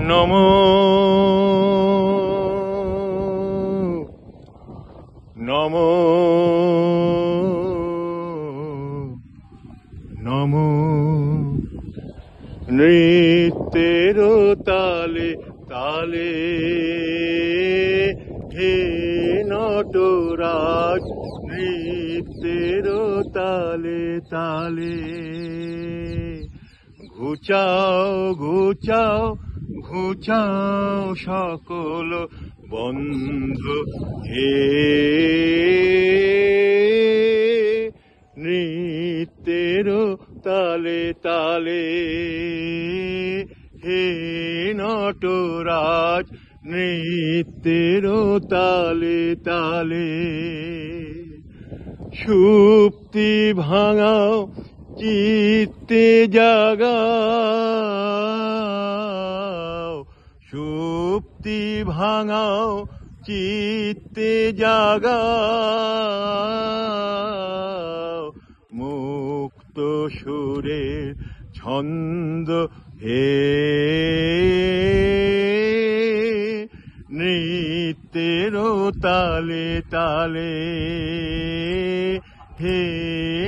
নমো নমো নমো নৃত্যের তালে তালে হে নটরাজ নৃত্যের তালে তালে ঘুচাও ঘুচাও ঘুচাও সকল বন্ধ হে নৃত্যের তালে তালে হে নটরাজ নৃত্যের তালে তালে সুপ্তি ভাঙাও চিত্তে জাগাও সুপ্তি ভাঙাও চিত্তে জাগাও মুক্ত সুরের ছন্দ হে নৃত্যের তালে তালে হে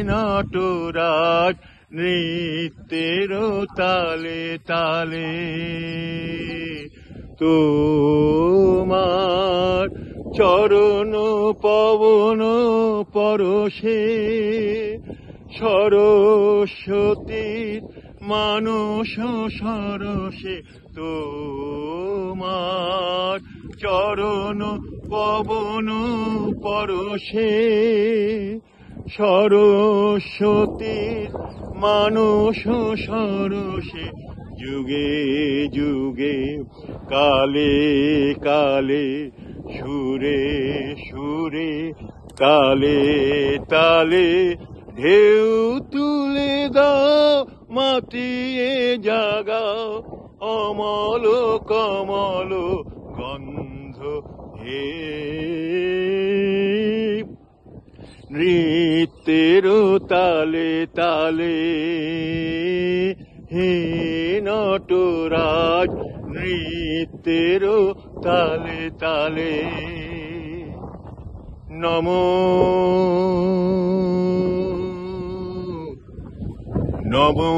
নটরাজ নৃত্যের তালে তালে তোমার চরণ পবন পরশে সরস্বতীর মানস সরসে তোমার চরণ পবন পরশে সরস্বতীর মানস সরসে যুগে যুগে কালে কালে সুরে সুরে তালে তালে ঢেউ তুলে দাও মাতিয়ে জাগাও অমল কমল গন্ধ হে নৃত্যের তালে তালে হে নটরাজ নৃত্যের তালে তালে নমো নমো